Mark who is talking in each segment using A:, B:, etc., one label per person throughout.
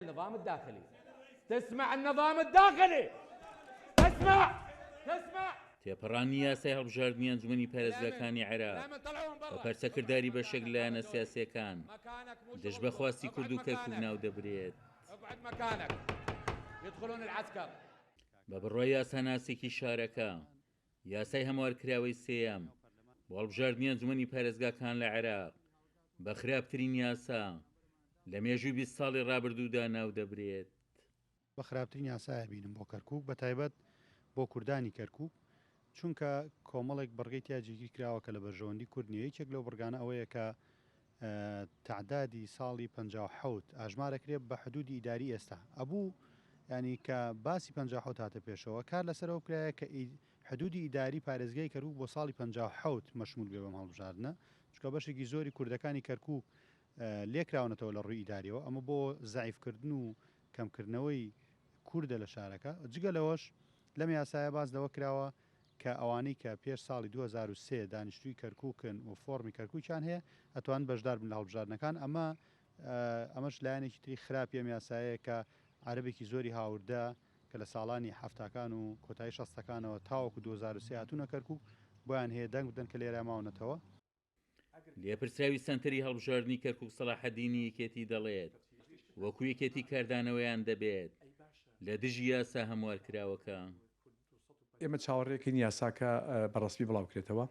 A: النظام الداخلي. تسمع النظام الداخلي. تسمع
B: تێپەڕانی یاسای هەڵبژاردننی ئەنجومەنی پارێزگاکانی عێراق بە پەرچەکردداری بەشێک لایەنە سیاسیەکان دژ بەخواستی کورد و کەرکووک ناو دەبرێت بە بڕۆی یاساناسێکی شارەکە یاسای هەموارکراوەی سێیەم بۆ هەڵبژاردننی ئەنجومەنی پارێزگاکان لە عێراق بە خراپترین یاسا لە مێژووی 20 ساڵی ڕابردوودا ناو دەبرێت.
C: بە خراپترین یاسایە بینم بۆ کەرکووک بە تایبەت بۆ کوردانی کەرکووک، چونکە کۆمەڵێک بەڕگەی تیاجێگیر کراوە کە لە بەرژەوەندی کوردنیە. یەکێک لەو بڕگانە ئەوەیە کە تعدادی ساڵی 57 ئاژمارەکرێت بە حدودی ئیداری ئێستا ئەبوو، ینی کە باسی 57 هاتە پێشەوە کار لەسەرەوە کرایە کە حدودی ئیداری پارێزگای کەرکووک بۆ ساڵی 57 مەشمول بێ بەم هەڵبژاردنە، چکە بەشێکی زۆری کوردەکانی کەرکووک لێکراونەتەوە لە ڕووی ئیداریەوە. ئەمە بۆ زعیفکردن و کەمکردنەوەی کووردە لە شارەکە. جگە لەوەش لەم یاسایە باز لەوە کراوە کە ئەوانەی کە پێش ساڵی 2023 دانیشتووی کەرکووکن و فۆرمی کەرکووکیان هەیە ئەتوان بەشدار بن لە هەڵبژاردنەکان. ئەمەش لایەنێکی تری خراپی ئەم یاسایە کە عەرەبێکی زۆری هاوردە کە لە ساڵانی حەفتاکان و کۆتایی شەستەکانەوە تاوەکو 2023 هاتوونە کەرکووک بۆیان هەیە دەنگ بدەن کە لێرە ماونەتەوە.
B: لێپرسراوی سەنتەری هەڵبژاردننی کەرکووک سەلاحەدینی یەکێتی دەڵێت وەکو یەکێتی کاردانەوەیان دەبێت لە دژی یاسا هەموارکراوەکە.
D: ئێمە چاوەڕێکین یاساکە بەڕسمی بڵاوکرێتەوە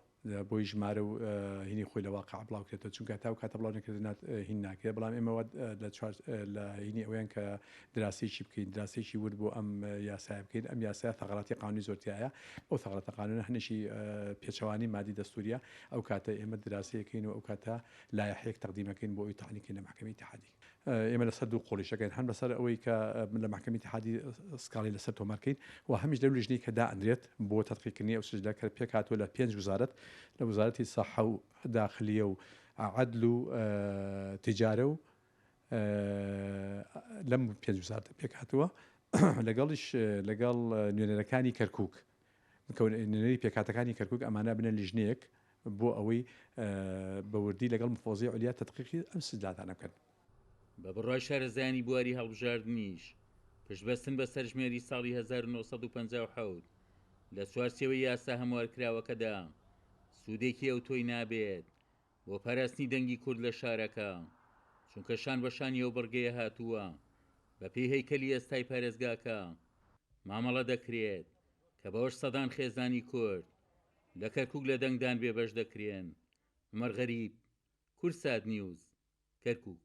D: بۆی ژمارە و هینی خۆی لە واقع بڵاوکرێتەوە، چونکە تا و کاتە بڵاو نەکردنات هین ناکرێت. بەڵام ئێمەوە لە هینی ئەویان کە دراسێکی بکەین، دراسێکی ورد بۆ ئەم یاسای بکەین. ئەم یاسای ثغراتی قانونی زۆرتیایە، ئەو ثغراتە قانونە هەنێشی پێچەوانی مادی دەستوریە. ئەو کاتە ئێمە دراسەیەکەین و ئەو کاتە لایحەیەک تەقدیمەکەین بۆ ئەوی تەحقیقین لە محکەمەی اتحادی. ئێمە لەسەر دوو قۆڵیشەکەین، هەم لەسەر ئەوەی کە لە محکەمەی اتحادی سکاڵی لەسەر تۆمارکەین و هەمیش لەو لیژنەی کە دائەنرێت بۆ تەدقیقکردنی ئەو سجلە کە پێک هاتووە لە 5 وزارەت، لە وزارەتی سەحە و داخلیە و عەدل و تیجارە و لەم 5 وزارەت پێک هاتووە لەگەڵ نوێنەرەکانی کەرکووک، نوێنەری پێکهاتەکانی کەرکووک ئەمانە بنە لیژنەیەک بۆ ئەوەی بەوردی لەگەڵ مفۆزەی عولیا تەدقیقی ئەم سجلاتانە بکەن.
B: بە بڕای شارەزایانی بواری هەڵبژاردننیش پشتبەستن بە سەرژمێری ساڵی 1957 لە چوارچێوەی یاسا هەموارکراوەکەدا سوودێکی ئەو تۆی نابێت بۆ پاراستنی دەنگی کورد لە شارەکە، چونکە شان بەشانی ئەو بڕگەیە هاتووە بە پێی هەیکەلی ئێستای پارێزگاکە مامەڵە دەکرێت کە بەوەش سەدان خێزانی کورد لە کەرکووک لە دەنگدان بێبەش دەکرێن. عومەر غەریب، کورسات نیوز، کەرکووک.